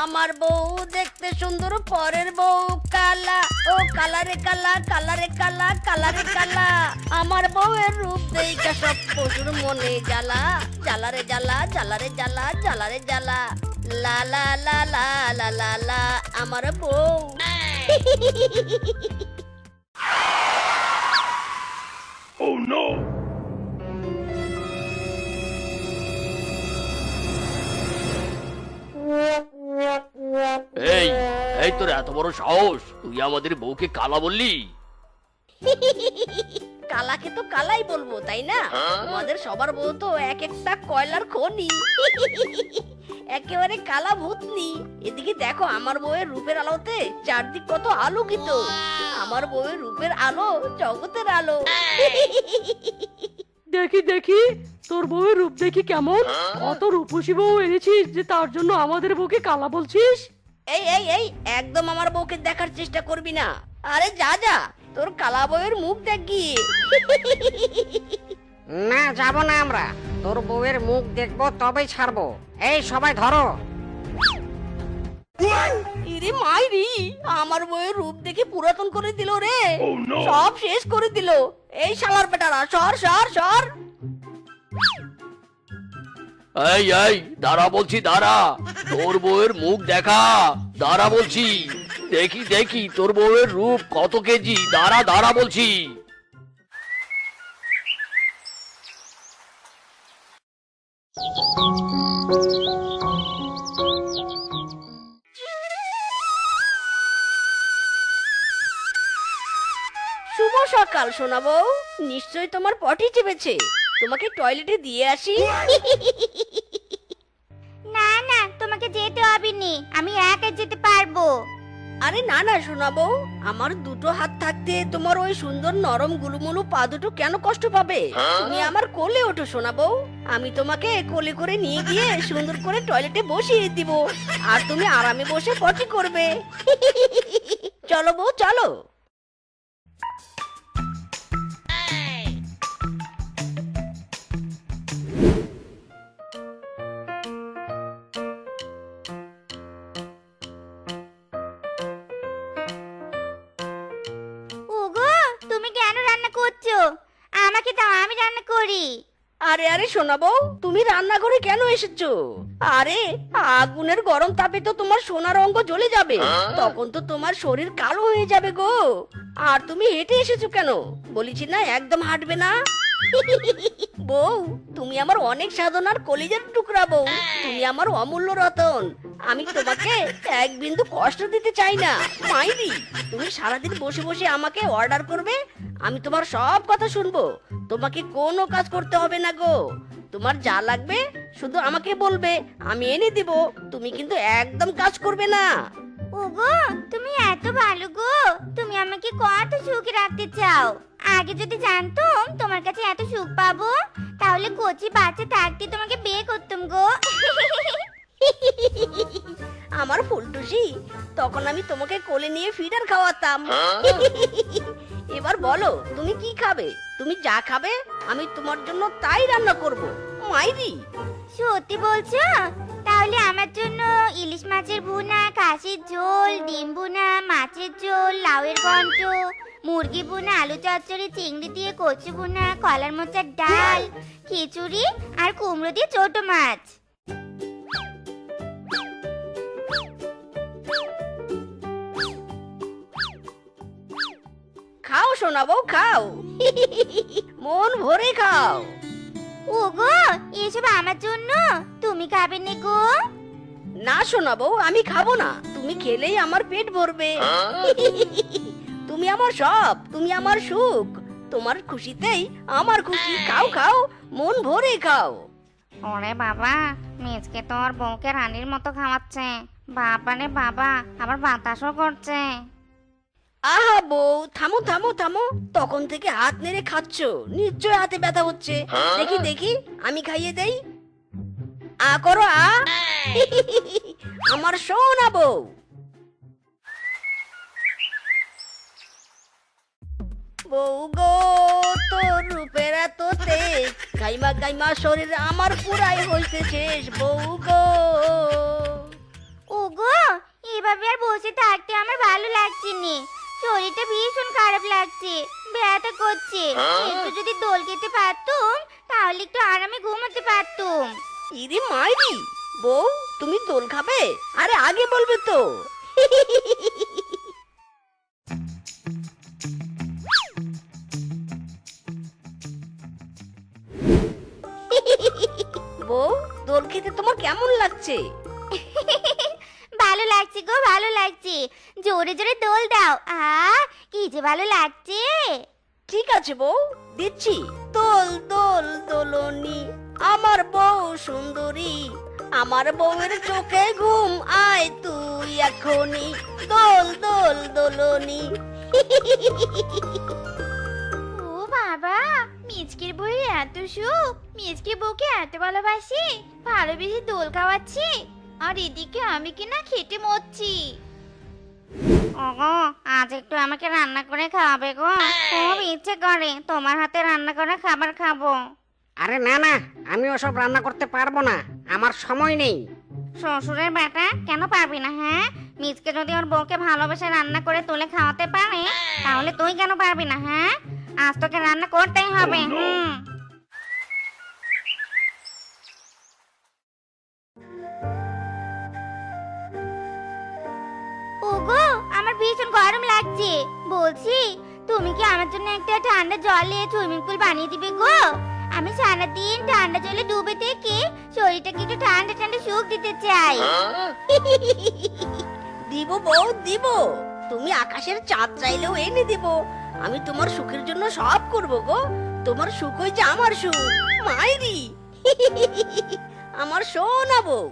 আমার বউ দেখতে সুন্দর, পরের বউ কালা। ও কালারে কালা, কালারে কালা, কালারে কালা। আমার বউয়ের রূপ দেইখা সব পশুর মনে জ্বালা। জ্বালারে জ্বালা, জ্বালারে জ্বালা, জ্বালারে জ্বালা। লা লা লা লা লা লা লা আমার বউ। Oh no! এই এই তোর এত বড় সাহস, তুই আমাদের বউকে কালা বললি? কালাকে তো কালাই বলবো, তাই না? আমাদের সবার বউ তো এক একটা কয়লার খনি। একেবারে কালা ভূতনি। এদিকে দেখো আমার বউয়ের রূপের আলোতে চারদিক কত আলোকিত। আমার বউয়ের রূপের আলো জগতের আলো। দেখি দেখি তোর বউয়ের রূপ দেখি কেমন। কত রূপসী বউ এনেছিস যে তার জন্য আমাদের বউকে কালা বলছিস? এই এই এই একদম আমার বউকে দেখার চেষ্টা করবি না। আরে যা যা, তোর কালা বউয়ের মুখ দেখ গিয়ে। না, যাব না আমরা। তোর বউয়ের মুখ দেখবো তবেই ছাড়বো। এই সবাই ধরো। ইরে মাইরি, আমার বউয়ের রূপ দেখে পুরাতন করে দিল রে। Oh no! সব শেষ করে দিল। এই শালার বেটারা, সর সর সর। এই এই দাঁড়া বলছি, দাঁড়া। তোর বউয়ের মুখ দেখা, দাঁড়া বলছি। দেখি দেখি তোর বউয়ের রূপ কত কেজি। দাঁড়া দাঁড়া বলছি। শুভ সকাল সোনা বউ। নিশ্চয়ই তোমার পটি চেপেছে। তোমাকে টয়লেটে দিয়ে আসি। না না, তোমাকে যেতে হবে নি, আমি একা যেতে পারবো। আরে না না সোনা বউ, আমার দুটো হাত থাকতে তোমার ওই সুন্দর নরম গুলুমুলু পা দুটো কেন কষ্ট পাবে? তুমি আমার কোলে ওঠো সোনা বউ। আমি তোমাকে কোলে করে নিয়ে গিয়ে সুন্দর করে টয়লেটে বসিয়ে দিব। আর তুমি আরামে বসে পটি করবে। চলো বউ চলো। ওগো, তুমি কেন রান্না করছো? আমাকে দাও, আমি রান্না করি। আরে আরে সোনা বউ, তুমি রান্নাঘরে কেন এসেছো? আরে আগুনের গরম তাপে তো তোমার সোনার অঙ্গ জ্বলে যাবে। তখন তো তোমার শরীর কালো হয়ে যাবে গো। আর তুমি হেঁটে এসেছো কেন? বলেছি না একদম হাঁটবে না। বউ, তুমি আমার অনেক সাধনার কলিজার টুকরা বউ। তুমি আমার অমূল্য রতন। আমি তোমাকে এক বিন্দু কষ্ট দিতে চাই না মাইরি। তুমি সারাদিন বসে বসে আমাকে অর্ডার করবে, আমি তোমার সব কথা শুনবো। তোমাকে কোনো কাজ করতে হবে না গো। তোমার যা লাগবে শুধু আমাকে বলবে, আমি এনে দিব। তুমি কিন্তু একদম কাজ করবে না। ওগো, তুমি এত ভালো গো। তুমি আমাকে কত সুখে রাখতে চাও। আগে যদি জানতাম তোমার কাছে এত সুখ পাবো, তাহলে কচি বাচ্চা থাকতে তোমাকে বিয়ে করতাম গো। আমার ফুলটুসি, তখন আমি তোমাকে কোলে নিয়ে ফিডার খাওয়াতাম। এবার বলো তুমি কি খাবে? তুমি যা খাবে আমি তোমার জন্য তাই রান্না করব মাইরি। সত্যি বলছো? তাহলে আমার জন্য ইলিশ মাছের ভুনা, খাসির ঝোল, ডিম ভুনা, মাছের ঝোল, লাউয়ের ঘন্ট, মুরগি ভুনা, আলু চচ্চড়ি, চিংড়ি দিয়ে কচু ভুনা, কলার মোচার ডাল, খিচুড়ি আর কুমড়ো দিয়ে ছোট মাছ। খাও সোনা বউ খাও। মন ভরে খাও। ওগো, এসব আমার জন্য? তুমি খাবে নে গো? না সোনা বউ, আমি খাবো না। তুমি খেলেই আমার পেট ভরবে। তুমি আমার সব, তুমি আমার সুখ। তোমার খুশিতেই আমার খুশি। খাও খাও, মন ভরে খাও। ওরে বাবা, মেজকে তো ওর বউকে রানীর মতো খাওয়াচ্ছে। বাবা রে বাবা, আবার বাতাসও করছে। আহা বউ, থামো থামো থামো। তখন থেকে হাত নেড়ে খাচ্ছ, নিশ্চয় হাতে ব্যথা হচ্ছে। দেখি দেখি, আমি খাইয়ে দেই। আ করো আ। আমার সোনা বউ। বউ গো, তোর রূপের এত তেজ, গাইমা গাইমা শরীর আমার পুরাই হইছে শেষ। বউ গো, ওগো, এভাবে আর বসে থাকতে আমার ভালো লাগছে নে। শরীরটা ভীষণ খারাপ লাগছে, ব্যথা করছে। একটু যদি দোল খেতে পারতুম তাহলে একটু আরামে ঘুমাতে পারতুম। ইরে মাইরি, বউ তুমি দোল খাবে? আরে আগে বলবে তো। বউ, দোল খেতে তোমার কেমন লাগছে? ভালো লাগছে গো, ভালো লাগছে। জোরে জোরে দোল দাও। কি যে ভালো লাগছে। ঠিক আছে বউ, দিচ্ছি। দোল দোল দোলনি, আমার বউ সুন্দরী, আমার বউয়ের চোখে ঘুম, আয় তুই এখনি। দোল দোল দোলনি। ও বাবা, মিচকের বউয়ের এত সুখ, মিচকে বউকে এত ভালোবাসি, ভালোবেসে দোল খাওয়াচ্ছি, আর এদিকে আমি কিনা খেটে মরছি। ওগো, আজ একটু আমাকে রান্না করে খাওয়াবে গো, খুব ইচ্ছে করে তোমার হাতে রান্না করে খাবার খাবো। আরে না না, আমি ওসব রান্না করতে পারবো না, আমার সময় নেই। শ্বশুরের বেটা, কেন পারবি না? হ্যাঁ, মিচকে যদি ওর বউকে ভালোবেসে রান্না করে তুলে খাওয়াতে পারে, তাহলে তুই কেন পারবি না? হ্যাঁ, আজ তোকে রান্না করতেই হবে। ওগো, আমার ভীষণ গরম লাগছে। বলছি, তুমি কি আমার জন্য একটা ঠান্ডা জলে সুইমিং পুল বানিয়ে দিবে গো? আমি সারাদিন ঠান্ডা জলে ডুবে থেকে শরীরটাকে একটু ঠান্ডা ঠান্ডা সুখ দিতে চাই। দিব বউ, দিব। তুমি আকাশের চাঁদ চাইলেও এনে দিব। আমি তোমার সুখের জন্য সব করব গো। তোমার সুখ হই যে আমার সুখ, মাইরি। আমার সোনা বউ।